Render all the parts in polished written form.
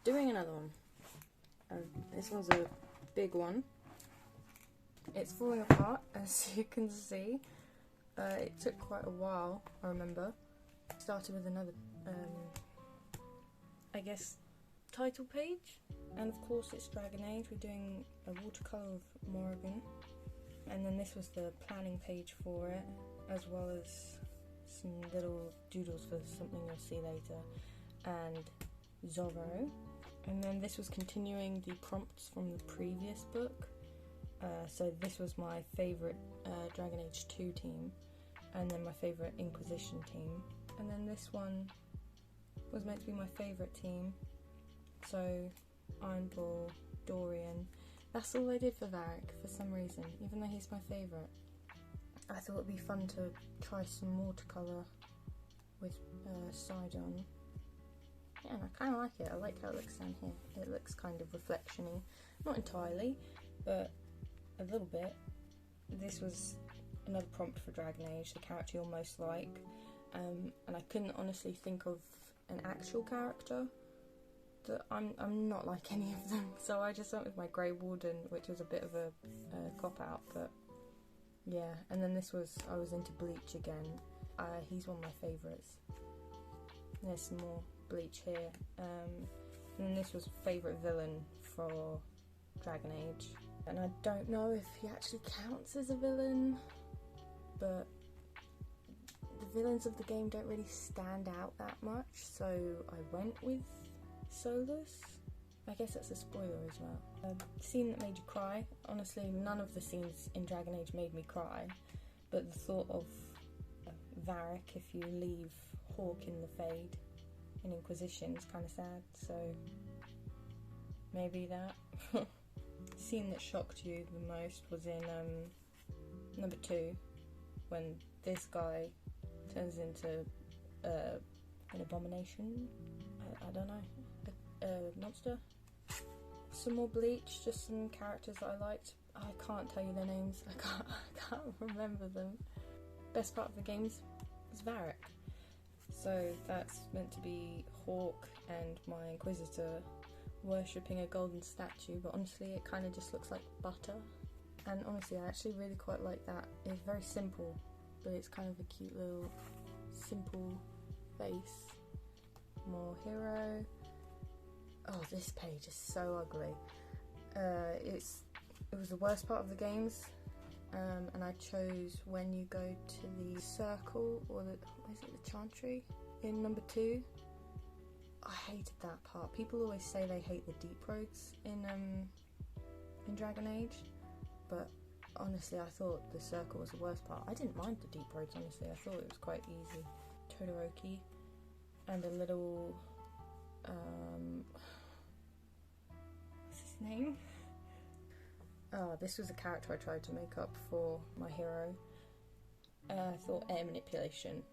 doing another one. This one's a big one. It's falling apart, as you can see. It took quite a while, I remember. Started with another, I guess, title page. And of course it's Dragon Age. We're doing a watercolour of Morrigan. And then this was the planning page for it, as well as some little doodles for something you'll see later. And Zorro. And then this was continuing the prompts from the previous book. So this was my favourite Dragon Age 2 team, and then my favourite Inquisition team. And then this one was meant to be my favourite team. So Iron Ball, Dorian. That's all I did for Varric for some reason, even though he's my favourite. I thought it'd be fun to try some watercolour with Sidon. Yeah, and I kind of like it. I like how it looks down here. It looks kind of reflection-y. Not entirely, but a little bit. This was another prompt for Dragon Age, the character you'll most like. And I couldn't honestly think of an actual character. That I'm not like any of them, so I just went with my Grey Warden, which was a bit of a cop-out, but yeah. And then this was, I was into Bleach again. He's one of my favourites. There's some more Bleach here. And then this was favourite villain for Dragon Age. And I don't know if he actually counts as a villain, but the villains of the game don't really stand out that much, so I went with Solus. I guess that's a spoiler as well. A scene that made you cry. Honestly, none of the scenes in Dragon Age made me cry, but the thought of Varric, if you leave Hawk in the Fade in Inquisition, is kind of sad, so maybe that. The scene that shocked you the most was in number 2, when this guy turns into an abomination. I don't know, a monster. Some more Bleach, just some characters that I liked. I can't tell you their names. I can't remember them. Best part of the games was Varric. So that's meant to be Hawk and my Inquisitor worshipping a golden statue, but honestly it kind of just looks like butter. And honestly I actually really quite like that. It's very simple, but it's kind of a cute little simple face. More hero. Oh, this page is so ugly. It was the worst part of the games, and I chose when you go to the circle, or the chantry in number 2. I hated that part. People always say they hate the deep roads in Dragon Age, but honestly I thought the circle was the worst part. I didn't mind the deep roads, honestly. I thought it was quite easy. Todoroki, and a little what's his name? This was a character I tried to make up for my hero. I thought air manipulation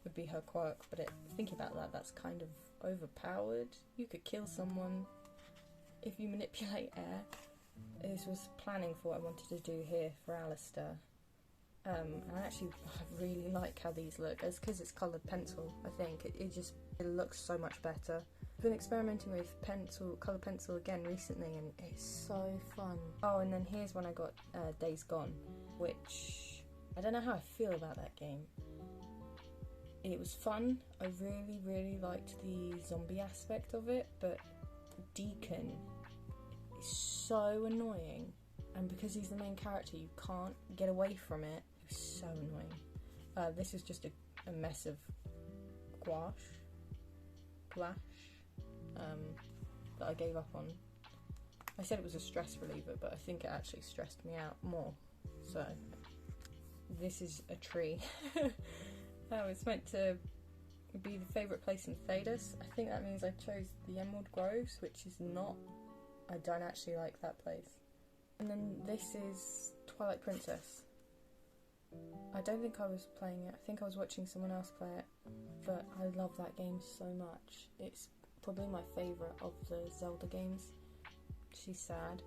would be her quirk, but thinking about that, that's kind of overpowered. You could kill someone if you manipulate air. This was planning for what I wanted to do here for Alistair. And I really like how these look. It's because it's coloured pencil, I think. It looks so much better. I've been experimenting with coloured pencil again recently, and it's so fun. Oh, and then here's when I got Days Gone, which I don't know how I feel about that game. It was fun. I really liked the zombie aspect of it, but Deacon is so annoying, and because he's the main character you can't get away from it. It was so annoying. This is just a mess of gouache that I gave up on. I said it was a stress reliever, but I think it actually stressed me out more. So this is a tree. Oh, it's meant to be the favourite place in Thedas. I think that means I chose the Emerald Groves, which is not. I don't actually like that place. And then this is Twilight Princess. I don't think I was playing it. I think I was watching someone else play it. But I love that game so much. It's probably my favourite of the Zelda games. She's sad.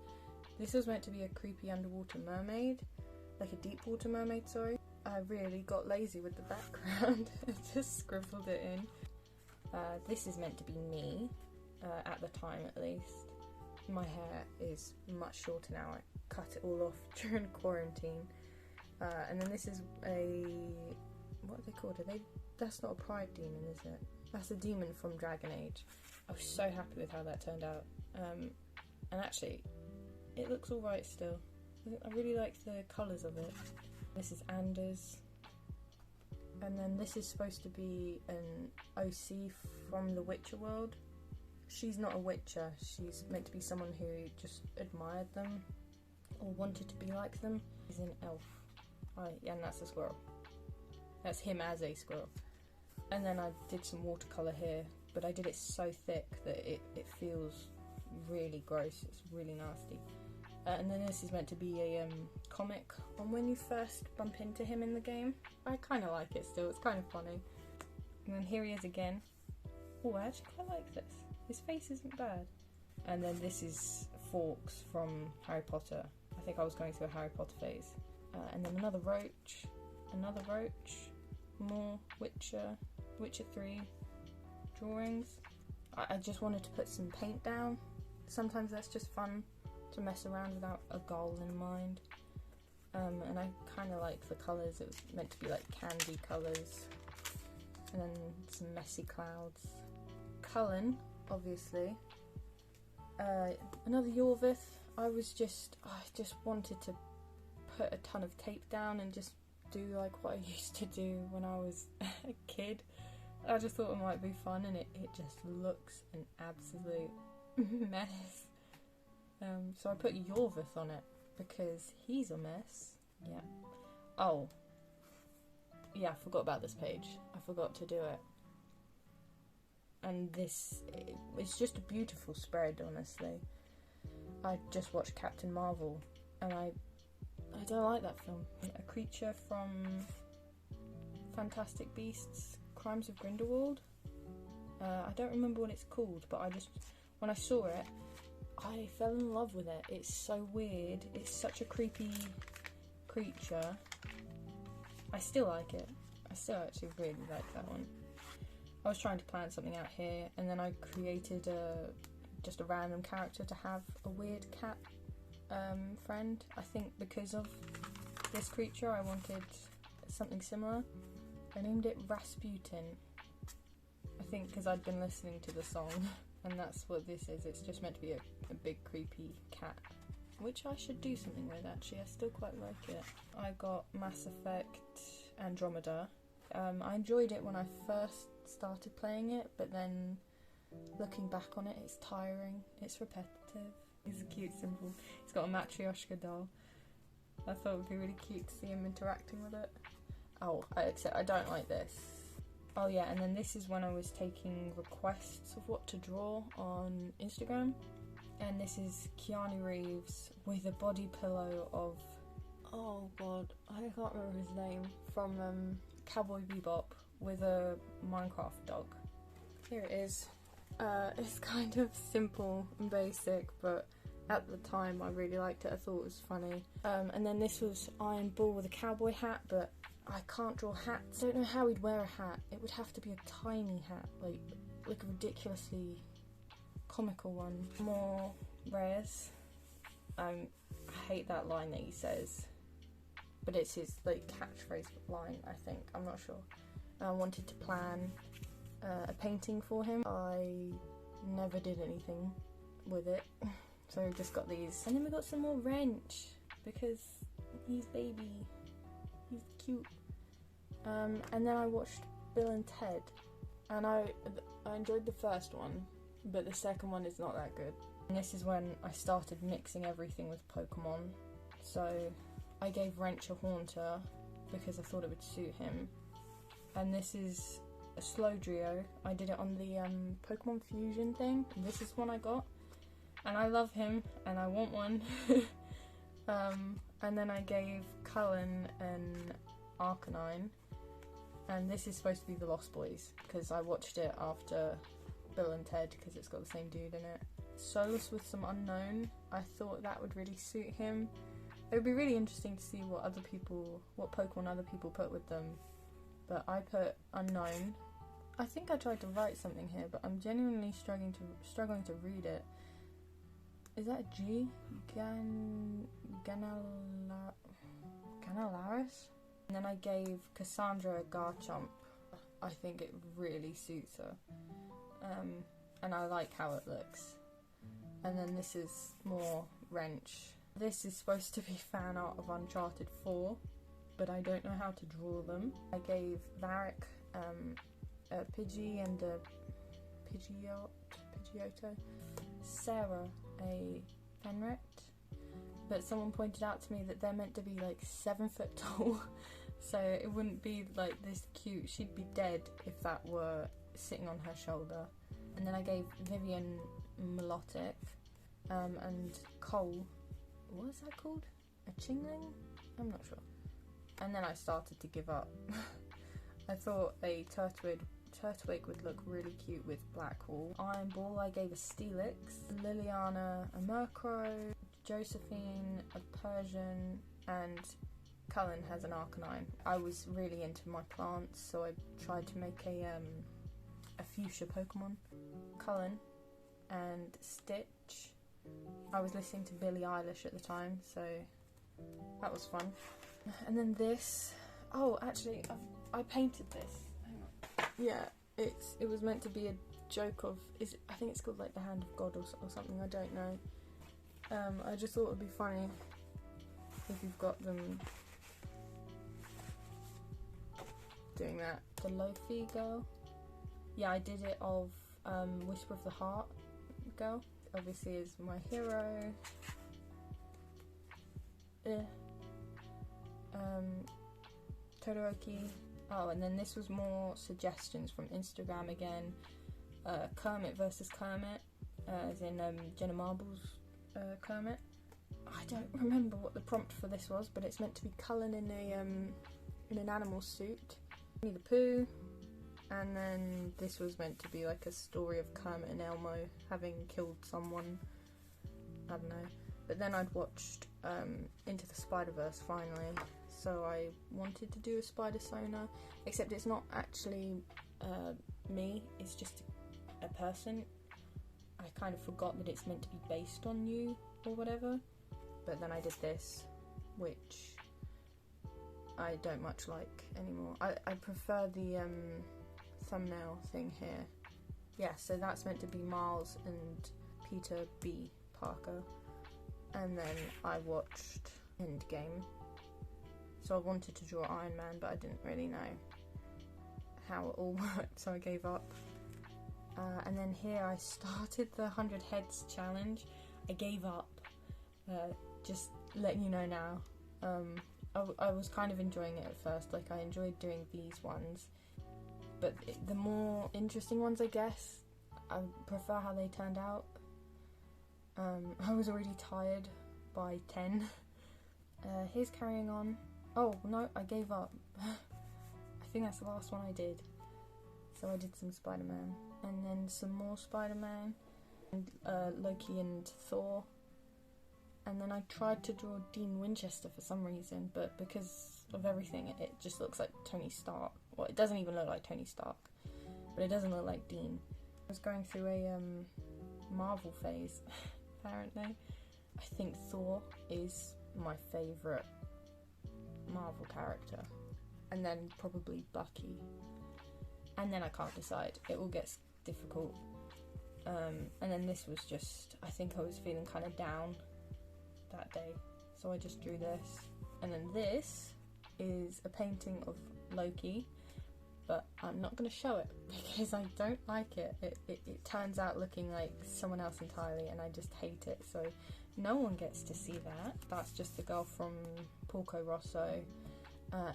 This was meant to be a creepy underwater mermaid. Like a deep water mermaid, sorry. I really got lazy with the background. I just scribbled it in. This is meant to be me, at the time at least. My hair is much shorter now. I cut it all off during quarantine. And then this is a, what are they called? That's not a pride demon, is it? That's a demon from Dragon Age. I was so happy with how that turned out. And actually, it looks alright still. I really like the colours of it. This is Anders. And then this is supposed to be an OC from the Witcher world. She's not a Witcher, she's meant to be someone who just admired them or wanted to be like them. He's an elf. And that's a squirrel. That's him as a squirrel. And then I did some watercolour here, but I did it so thick that it feels really gross. It's really nasty. And then this is meant to be a comic on when you first bump into him in the game. I kind of like it still, it's kind of funny. And then here he is again. Oh, I actually quite like this. His face isn't bad. And then this is Fawkes from Harry Potter. I think I was going through a Harry Potter phase. And then another roach, more Witcher 3 drawings. I just wanted to put some paint down. Sometimes that's just fun to mess around without a goal in mind. And I kind of like the colours. It was meant to be like candy colours. And then some messy clouds. Cullen, obviously. Another Yorvith. I just wanted to put a ton of tape down and just do like what I used to do when I was a kid. I just thought it might be fun, and it just looks an absolute mess. So I put Yorvith on it because he's a mess. Yeah. Oh. Yeah, I forgot about this page. I forgot to do it. And it's just a beautiful spread, honestly. I just watched Captain Marvel, and I don't like that film. A creature from Fantastic Beasts, Crimes of Grindelwald. I don't remember what it's called, but when I saw it, I fell in love with it. It's so weird. It's such a creepy creature. I still like it. I still actually really like that one. I was trying to plan something out here, and then I created just a random character to have a weird cat friend. I think because of this creature I wanted something similar. I named it Rasputin. I think because I'd been listening to the song, and that's what this is. It's just meant to be a big creepy cat, which I should do something with actually. I still quite like it. I got Mass Effect Andromeda. I enjoyed it when I first started playing it, but then looking back on it, it's tiring, it's repetitive. It's a cute symbol. It's got a Matryoshka doll. I thought it would be really cute to see him interacting with it. Oh, except I don't like this. Oh yeah, and then this is when I was taking requests of what to draw on Instagram. And this is Keanu Reeves with a body pillow of, oh god, I can't remember his name, from Cowboy Bebop with a Minecraft dog. Here it is. It's kind of simple and basic, but at the time I really liked it. I thought it was funny. And then this was Iron Bull with a cowboy hat, but I can't draw hats. I don't know how he'd wear a hat. It would have to be a tiny hat, like a ridiculously comical one. More rares. I hate that line that he says, but it's his like catchphrase line, I think. I'm not sure. I wanted to plan a painting for him. I never did anything with it, so we just got these. And then we got some more wrench because he's baby. He's cute. And then I watched Bill and Ted, and I enjoyed the first one, but the second one is not that good. And this is when I started mixing everything with Pokemon. So I gave Wrench a Haunter because I thought it would suit him. And this is a Slowdrio. I did it on the Pokemon Fusion thing. And this is one I got. And I love him, and I want one. And then I gave Cullen an Arcanine. And this is supposed to be the Lost Boys, because I watched it after Bill and Ted, because it's got the same dude in it. Solus with some Unknown. I thought that would really suit him. It would be really interesting to see what Pokemon other people put with them. But I put Unknown, I think I tried to write something here, but I'm genuinely struggling to read it. Is that a G? Ganalaris? And then I gave Cassandra a Garchomp. I think it really suits her. And I like how it looks. And then this is more Wrench. This is supposed to be fan art of Uncharted 4, but I don't know how to draw them. I gave Varric a Pidgey and a Pidgeotto. Sarah a Fenrect, but someone pointed out to me that they're meant to be like 7 foot tall, so it wouldn't be like this cute. She'd be dead if that were sitting on her shoulder. And then I gave Vivian Melotic and Cole, what is that called? A Chingling? I'm not sure. And then I started to give up. I thought a Turtwig would look really cute with black wool. Iron Ball I gave a Steelix, Liliana a Murkrow, Josephine a Persian, and Cullen has an Arcanine. I was really into my plants, so I tried to make a fuchsia Pokemon. Cullen and Stitch. I was listening to Billie Eilish at the time, so that was fun. And then this. Oh, actually, I painted this. Hang on. Yeah, it was meant to be a joke of. I think it's called like the Hand of God or something. I don't know. I just thought it would be funny if you've got them doing that. The Lofi girl. Yeah, I did it of Whisper of the Heart girl. Obviously is my hero. Todoroki. Oh, and then this was more suggestions from Instagram again. Kermit versus Kermit, as in Jenna Marbles Kermit. I don't remember what the prompt for this was, but it's meant to be Cullen in an animal suit. Winnie the Pooh. And then this was meant to be like a story of Kermit and Elmo having killed someone. I don't know. But then I'd watched Into the Spider-Verse finally, so I wanted to do a Spider-Sona, except it's not actually me, it's just a person. I kind of forgot that it's meant to be based on you or whatever. But then I did this, which I don't much like anymore. I prefer the thumbnail thing here. Yeah, so that's meant to be Miles and Peter B. Parker. And then I watched Endgame. So I wanted to draw Iron Man, but I didn't really know how it all worked, so I gave up. And then here I started the 100 Heads challenge. I gave up. Just letting you know now. I was kind of enjoying it at first. Like, I enjoyed doing these ones. But the more interesting ones, I guess, I prefer how they turned out. I was already tired by 10. Here's carrying on. Oh, no, I gave up. I think that's the last one I did. So I did some Spider-Man. And then some more Spider-Man. And Loki and Thor. And then I tried to draw Dean Winchester for some reason, but because of everything, it just looks like Tony Stark. Well, it doesn't even look like Tony Stark, but it doesn't look like Dean. I was going through a Marvel phase, apparently. I think Thor is my favourite Marvel character. And then probably Bucky. And then I can't decide. It all gets difficult. And then this was just, I think I was feeling kind of down that day, so I just drew this. And then this is a painting of Loki, but I'm not going to show it because I don't like it. It turns out looking like someone else entirely, and I just hate it, so no one gets to see that. That's just the girl from Porco Rosso.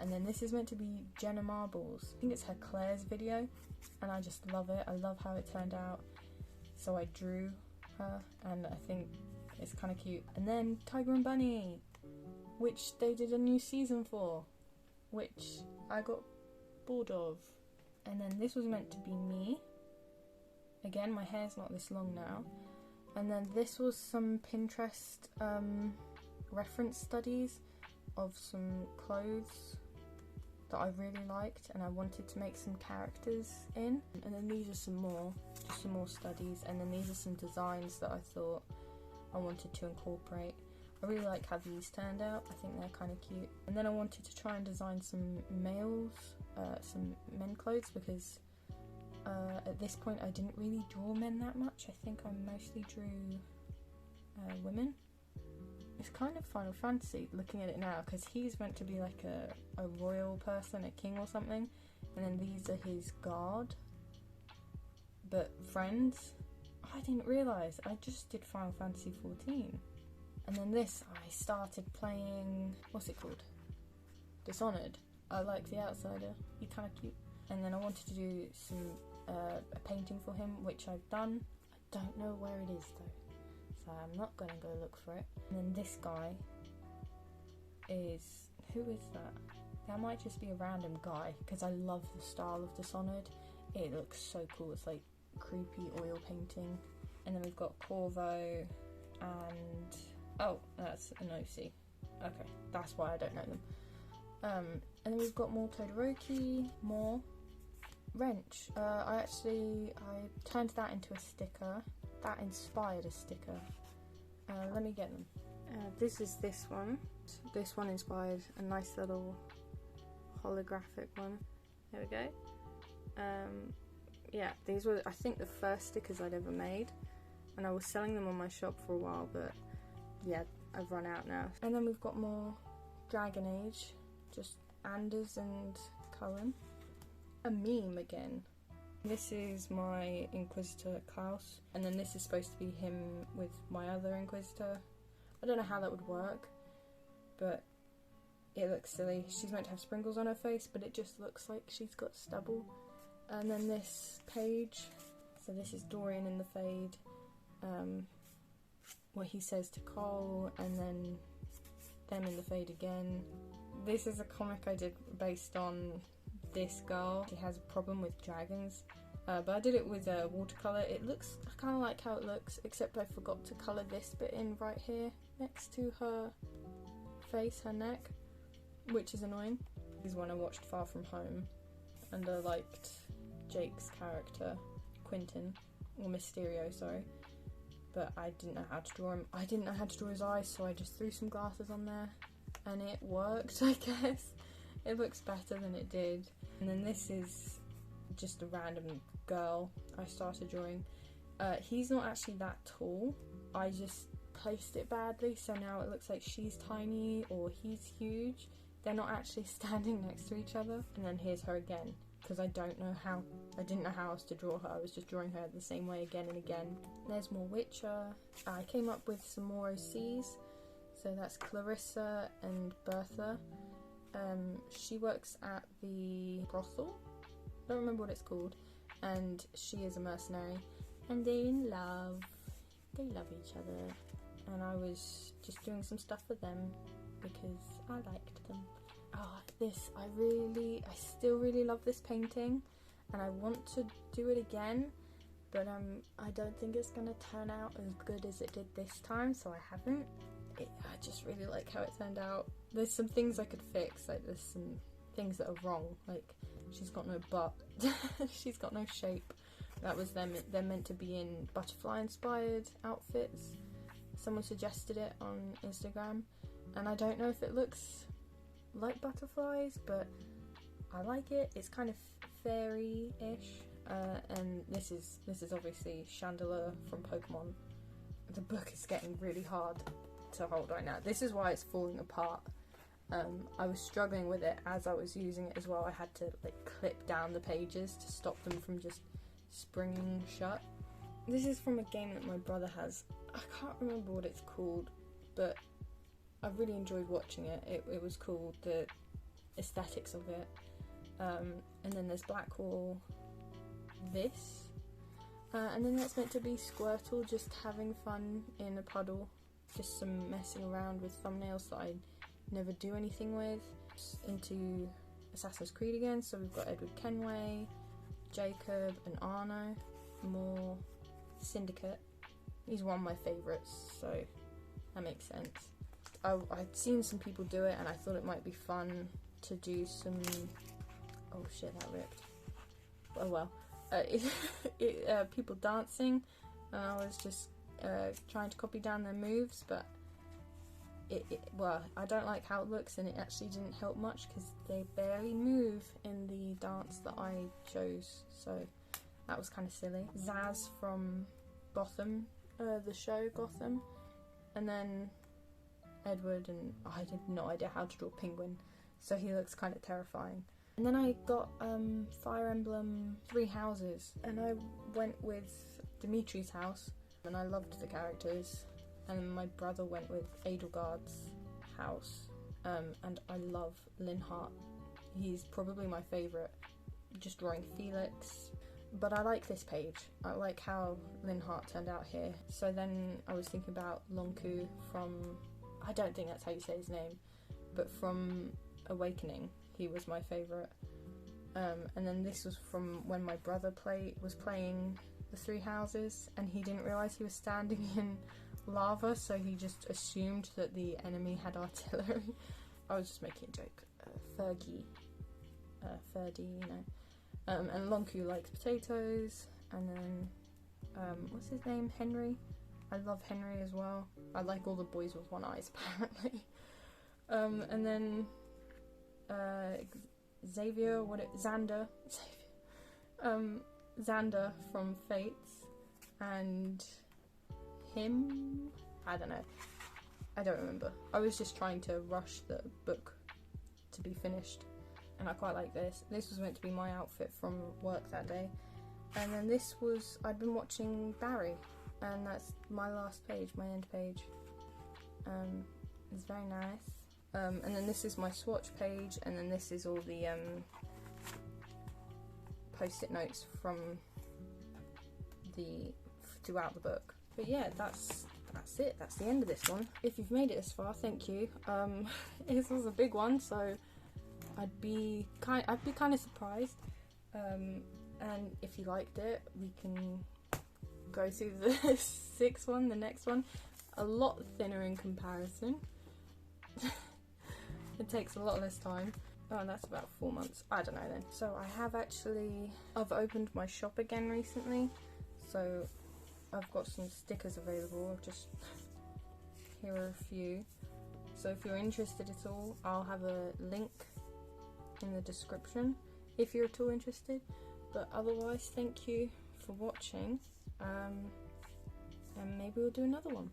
And then this is meant to be Jenna Marbles. I think it's her Claire's video, and I just love it. I love how it turned out, so I drew her, and I think it's kind of cute. And then Tiger and Bunny, which they did a new season for, which I got bored of. And then this was meant to be me. Again, my hair's not this long now. And then this was some Pinterest reference studies of some clothes. that I really liked and I wanted to make some characters in. And then these are some more studies, and then these are some designs that I thought I wanted to incorporate. I really like how these turned out. I think they're kind of cute. And then I wanted to try and design some some men clothes, because at this point I didn't really draw men that much. I think I mostly drew women. It's kind of Final Fantasy looking at it now, because he's meant to be like a royal person, a king or something, and then these are his guard, but friends. I didn't realise, I just did Final Fantasy 14. And then this, I started playing, what's it called? Dishonored. I like the outsider, he's kind of cute. And then I wanted to do some a painting for him, which I've done. I don't know where it is though, so I'm not going to go look for it. And then this guy is, who is that? That might just be a random guy, because I love the style of Dishonored. It looks so cool, it's like creepy oil painting. And then we've got Corvo and, oh, that's an OC. Okay, that's why I don't know them. And then we've got more Todoroki, more Wrench. I turned that into a sticker. That inspired a sticker. Let me get them. This is this one. This one inspired a nice little holographic one. There we go. Yeah, these were, I think, the first stickers I'd ever made, and I was selling them on my shop for a while, but yeah, I've run out now. And then we've got more Dragon Age, just Anders and Cullen. A meme again. This is my Inquisitor Klaus, and then this is supposed to be him with my other Inquisitor. I don't know how that would work, but it looks silly. She's meant to have sprinkles on her face, but it just looks like she's got stubble. And then this page, so this is Dorian in the Fade, what he says to Cole, and then them in the Fade again. This is a comic I did based on this girl. She has a problem with dragons, but I did it with watercolour. It looks, I kind of like how it looks, except I forgot to colour this bit in right here next to her face, her neck, which is annoying. This is when I watched Far From Home, and I liked Jake's character, Quentin, or Mysterio, sorry, but I didn't know how to draw him. I didn't know how to draw his eyes, so I just threw some glasses on there, and it worked, I guess. It looks better than it did. And then this is just a random girl I started drawing. He's not actually that tall, I just placed it badly, so now it looks like she's tiny or he's huge. They're not actually standing next to each other. And then here's her again, because I didn't know how else to draw her. I was just drawing her the same way again and again. There's more Witcher. I came up with some more OCs, so that's Clarissa and Bertha. She works at the brothel, I don't remember what it's called, and she is a mercenary, and they're in love. They love each other, and I was just doing some stuff for them because I liked them. This, I still really love this painting, and I want to do it again, but I don't think it's gonna turn out as good as it did this time, so I haven't. I just really like how it turned out. There's some things I could fix, like there's some things that are wrong, like she's got no butt, she's got no shape. That was them. They're meant to be in butterfly inspired outfits. Someone suggested it on Instagram, and I don't know if it looks like butterflies, but I like it. It's kind of fairy-ish. And this is obviously Chandelier from Pokemon. The book is getting really hard to hold right now. This is why it's falling apart. I was struggling with it as I was using it as well. I had to like clip down the pages to stop them from just springing shut. This is from a game that my brother has. I can't remember what it's called, but I really enjoyed watching it. It was cool, the aesthetics of it. And then there's Blackwall, this, and then that's meant to be Squirtle just having fun in a puddle, just some messing around with thumbnails that I never do anything with. Into Assassin's Creed again, so we've got Edward Kenway, Jacob and Arno. More Syndicate. He's one of my favourites, so that makes sense. I'd seen some people do it and I thought it might be fun to do some, oh shit, that ripped. Oh well, people dancing, and I was just trying to copy down their moves, but well, I don't like how it looks, and it actually didn't help much because they barely move in the dance that I chose, so that was kind of silly. Zaz from Gotham, the show Gotham, and then Edward, and I had no idea how to draw a penguin, so he looks kind of terrifying. And then I got Fire Emblem 3 Houses, and I went with Dimitri's house, and I loved the characters. And my brother went with Edelgard's house, and I love Linhart. He's probably my favourite, just drawing Felix. But I like this page. I like how Linhart turned out here. So then I was thinking about Lonku from, I don't think that's how you say his name, but from Awakening. He was my favourite. And then this was from when my brother was playing the 3 Houses, and he didn't realise he was standing in lava, so he just assumed that the enemy had artillery. I was just making a joke. Fergie, you know. And Lonku likes potatoes, and then what's his name? Henry. I love Henry as well. I like all the boys with one eyes, apparently. And then Xander from Fates, and him, I don't know, I don't remember. I was just trying to rush the book to be finished, and I quite like this. This was meant to be my outfit from work that day, and then this was, I'd been watching Barry, and that's my last page, my end page. It's very nice. And then this is my swatch page, and then this is all the post-it notes from throughout the book. But yeah, that's it. That's the end of this one. If you've made it this far, thank you. This was a big one, so I'd be kind of surprised. And if you liked it, we can go through the 6th one, the next one. A lot thinner in comparison. It takes a lot less time. Oh, that's about 4 months. I don't know then. So I've opened my shop again recently. So I've got some stickers available. Here are a few. So if you're interested at all, I'll have a link in the description if you're at all interested. But otherwise, thank you for watching. And maybe we'll do another one.